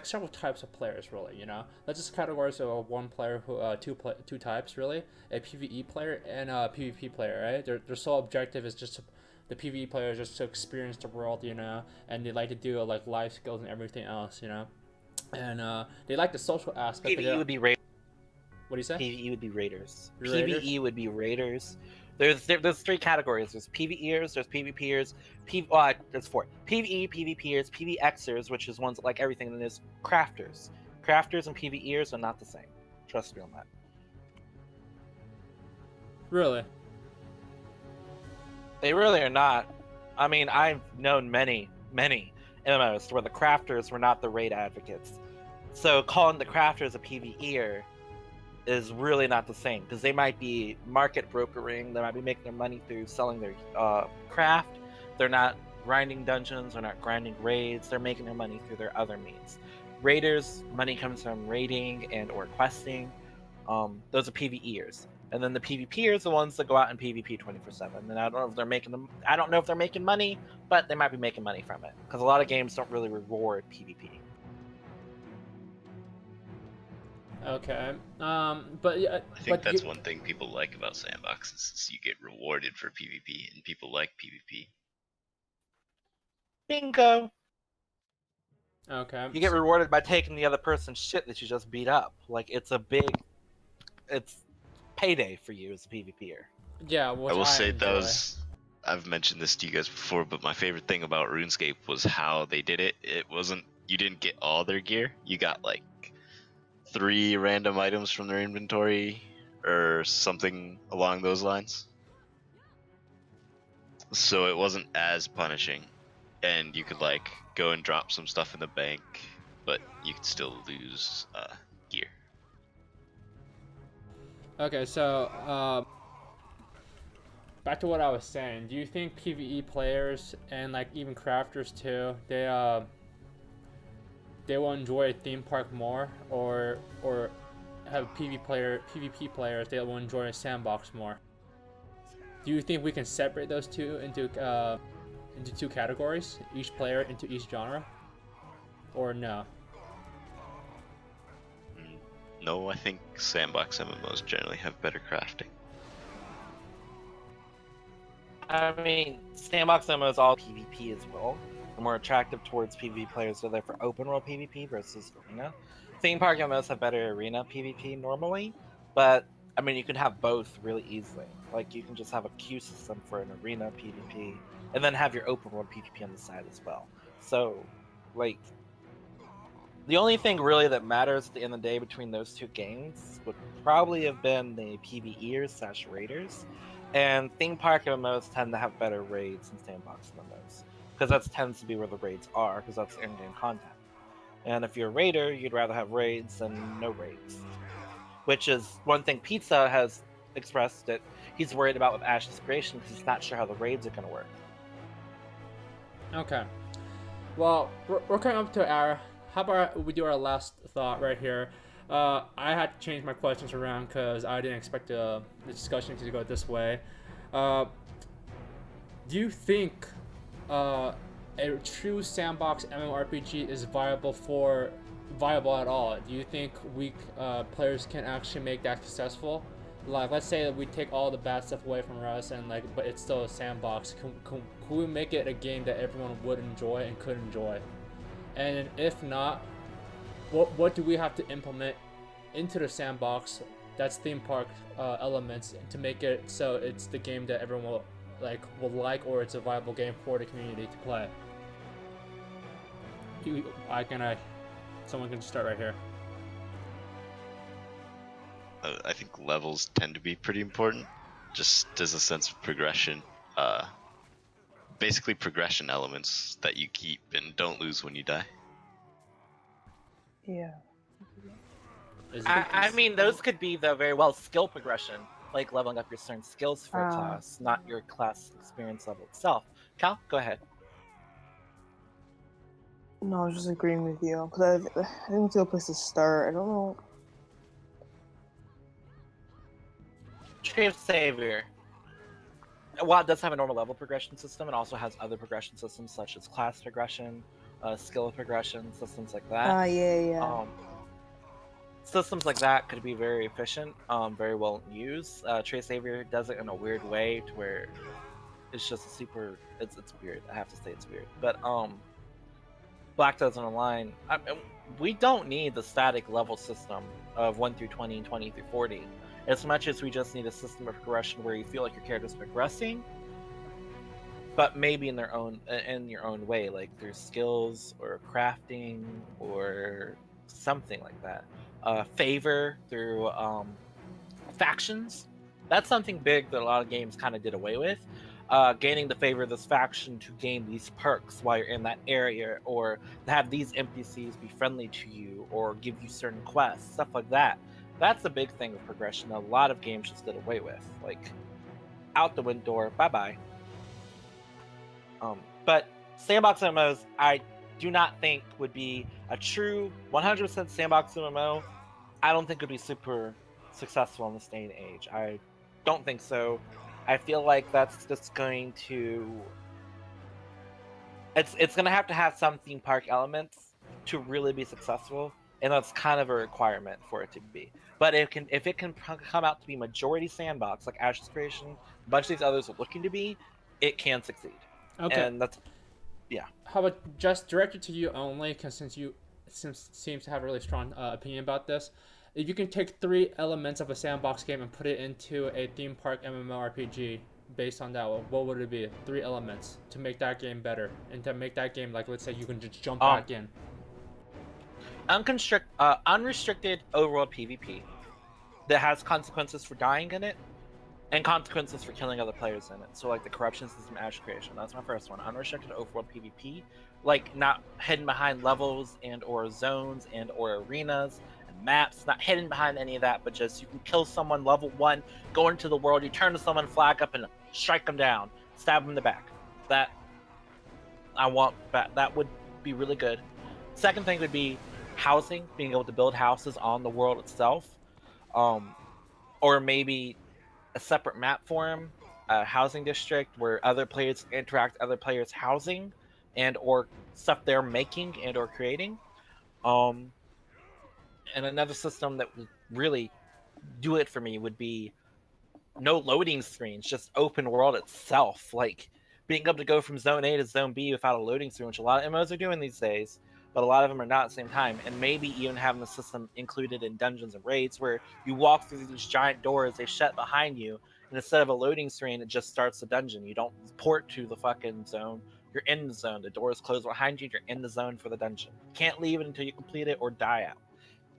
several types of players, really. You know, let's just categorize one player who two types really: a PvE player and a PvP player. Right? Their sole objective is just the PvE player is just to experience the world, you know, and they like to do like life skills and everything else, you know, and they like the social aspect. PvE would be raiders. What do you say? PvE would be raiders. Raiders? PvE would be raiders. There's three categories. There's PvEers, there's PvPers, there's four. PvE, PvPers, PvXers, which is ones that like everything, and then there's crafters. Crafters and PvEers are not the same. Trust me on that. Really? They really are not. I mean, I've known many MMOs where the crafters were not the raid advocates. So calling the crafters a PvEer is really not the same, because they might be market brokering, they might be making their money through selling their craft. They're not grinding dungeons, they're not grinding raids, they're making their money through their other means. Raiders, money comes from raiding and or questing. Those are PvEers. And then the PvPers are the ones that go out and PvP 24/7. And I don't know if they're making them. I don't know if they're making money, but they might be making money from it because a lot of games don't really reward PvP. Okay. But yeah, I think that's one thing people like about sandboxes is you get rewarded for PvP, and people like PvP. Bingo. Okay. You get rewarded by taking the other person's shit that you just beat up. Like it's payday for you as a PvPer. Yeah, I will say those. I've mentioned this to you guys before, but my favorite thing about RuneScape was how they did it. It wasn't, you didn't get all their gear. You got like 3 random items from their inventory or something along those lines. So it wasn't as punishing, and you could like go and drop some stuff in the bank, but you could still lose gear. Okay, so back to what I was saying. Do you think PvE players and like even crafters too, they will enjoy a theme park more, or have PvP players they will enjoy a sandbox more? Do you think we can separate those two into 2 categories, each player into each genre, or no? No, I think sandbox MMOs generally have better crafting. I mean, Sandbox MMO is all PvP as well. They're more attractive towards PvP players, so they're for open world PvP versus arena. Theme park MMOs have better arena PvP normally, but I mean, you can have both really easily. Like, you can just have a queue system for an arena PvP, and then have your open world PvP on the side as well. So, like, the only thing really that matters at the end of the day between those 2 games would probably have been the PvEers / raiders. And theme park MMOs tend to have better raids than sandbox MMOs, because that tends to be where the raids are, because that's in-game content. And if you're a raider, you'd rather have raids than no raids, which is one thing Pizza has expressed that he's worried about with Ash's creation, because he's not sure how the raids are going to work. Okay. Well, we're coming up to an hour. How about we do our last thought right here? I had to change my questions around because I didn't expect the discussion to go this way. Do you think a true sandbox MMORPG is viable at all? Do you think weak players can actually make that successful? Like, let's say that we take all the bad stuff away from us, and like, but it's still a sandbox. Can we make it a game that everyone would enjoy and could enjoy? And if not, what do we have to implement into the sandbox that's theme park elements to make it so it's the game that everyone will like, or it's a viable game for the community to play? Someone can start right here. I think levels tend to be pretty important, just as a sense of progression. Basically progression elements that you keep and don't lose when you die. Yeah. I mean, those could be the very well skill progression, like leveling up your certain skills for a class, not your class experience level itself. Cal, go ahead. No, I was just agreeing with you because I didn't see a place to start. I don't know. Tree of Savior. While it does have a normal level progression system, it also has other progression systems such as class progression, skill progression, systems like that. Yeah. Systems like that could be very efficient, very well used. Tree of Savior does it in a weird way to where it's just it's weird. I have to say it's weird. But Black Desert Online, we don't need the static level system of 1 through 20 and 20 through 40. As much as we just need a system of progression where you feel like your character's progressing, but maybe in your own way, like through skills or crafting or something like that. Favor through factions. That's something big that a lot of games kind of did away with. Gaining the favor of this faction to gain these perks while you're in that area, or to have these NPCs be friendly to you, or give you certain quests, stuff like that. That's a big thing with progression that a lot of games just did away with. Like, out the window, bye-bye. But sandbox MMOs, I do not think would be a true 100% sandbox MMO. I don't think it would be super successful in this day and age. I don't think so. I feel like that's just going to it's going to have some theme park elements to really be successful, and that's kind of a requirement for it to be. But if it can come out to be majority sandbox like Ash's Creation, a bunch of these others are looking to be, it can succeed. Okay. And that's yeah. How about just directed to you only, because since you seems to have a really strong opinion about this. If you can take 3 elements of a sandbox game and put it into a theme park MMORPG based on that, what would it be? 3 elements to make that game better and to make that game, like, let's say you can just jump back in. Unrestricted overworld PvP that has consequences for dying in it and consequences for killing other players in it. So like the corruption system, Ash Creation. That's my first one. Unrestricted overworld PvP, like not hidden behind levels and or zones and or arenas and maps, not hidden behind any of that, but just you can kill someone level 1, go into the world, you turn to someone, flag up, and strike them down, stab them in the back. That would be really good. Second thing would be housing, being able to build houses on the world itself, or maybe a separate map for him, a housing district where other players interact with other players' housing and or stuff they're making and or creating. And another system that would really do it for me would be no loading screens, just open world itself. Like being able to go from zone A to zone B without a loading screen, which a lot of MMOs are doing these days, but a lot of them are not at the same time. And maybe even having the system included in dungeons and raids where you walk through these giant doors, they shut behind you, and instead of a loading screen, it just starts the dungeon. You don't port to the fucking zone. You're in the zone. The doors close behind you. You're in the zone for the dungeon. You can't leave it until you complete it or die out.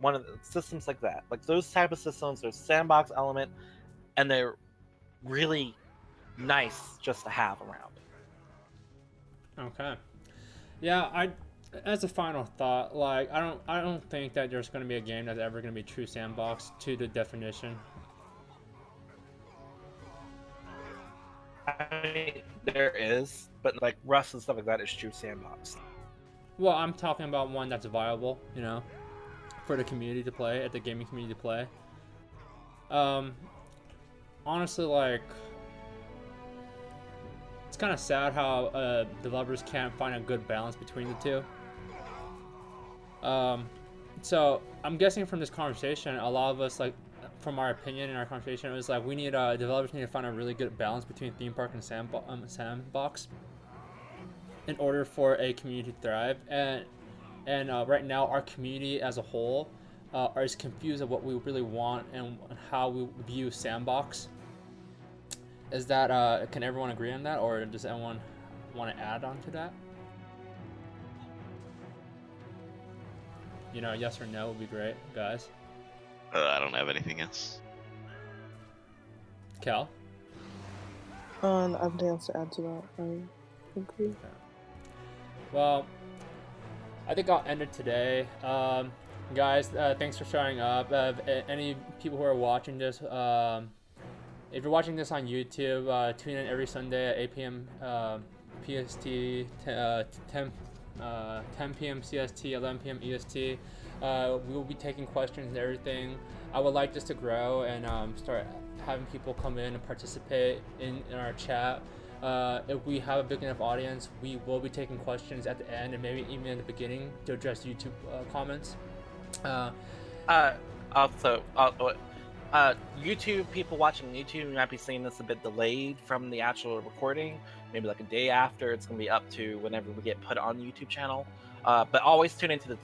One of the systems like that. Like those type of systems, there's sandbox element, and they're really nice just to have around. Okay. Yeah, as a final thought, like I don't think that there's going to be a game that's ever going to be true sandbox to the definition. I mean, there is, but like Rust and stuff like that is true sandbox. Well, I'm talking about one that's viable, you know, for the community to play, at the gaming community to play. Honestly, like, it's kind of sad how developers can't find a good balance between the two. So I'm guessing from this conversation, a lot of us, like, from our opinion in our conversation, it was like we need developers need to find a really good balance between theme park and sandbox in order for a community to thrive. And right now, our community as a whole is confused of what we really want and how we view sandbox. Is that can everyone agree on that, or does anyone want to add on to that? You know, yes or no would be great, guys. I don't have anything else. Cal? I have nothing else to add to that. I agree. Okay. Well, I think I'll end it today. Guys, thanks for showing up. Any people who are watching this, if you're watching this on YouTube, tune in every Sunday at 8 p.m. PST, 10 p.m. CST, 11 p.m. EST. We will be taking questions and everything. I would like this to grow and start having people come in and participate in our chat. If we have a big enough audience, we will be taking questions at the end and maybe even in the beginning to address YouTube comments. Also, YouTube, people watching YouTube might be seeing this a bit delayed from the actual recording. Maybe like a day after. It's going to be up to whenever we get put on the YouTube channel. But always tune into the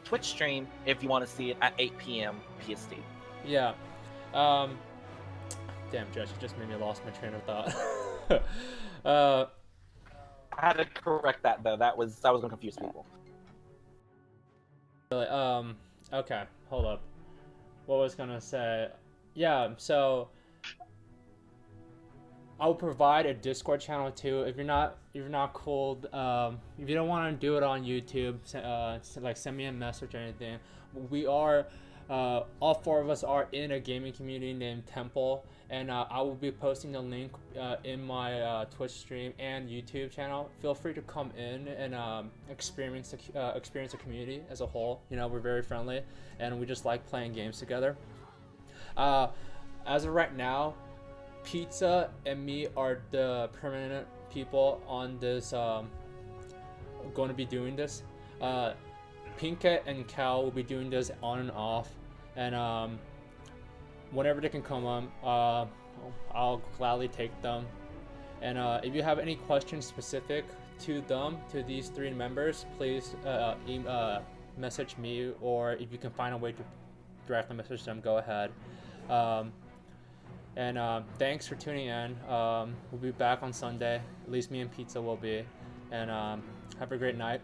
Twitch stream if you want to see it at 8 p.m. PST. Yeah. Damn, Josh, you just made me lost my train of thought. I had to correct that though. That was going to confuse people. Really? Okay, hold up. What was gonna say? Yeah, so I'll provide a Discord channel too. If you're not cool, if you don't want to do it on YouTube, like send me a message or anything. We are, all 4 of us are in a gaming community named Temple, and I will be posting the link in my Twitch stream and YouTube channel. Feel free to come in and experience the community as a whole. You know, we're very friendly, and we just like playing games together. As of right now, Pizza and me are the permanent people on this. Going to be doing this. Pinkett and Cal will be doing this on and off, and whenever they can come on, I'll gladly take them. And if you have any questions specific to them, to these 3 members, please message me, or if you can find a way to directly message them, go ahead. And thanks for tuning in. We'll be back on Sunday. At least me and Pizza will be. And have a great night.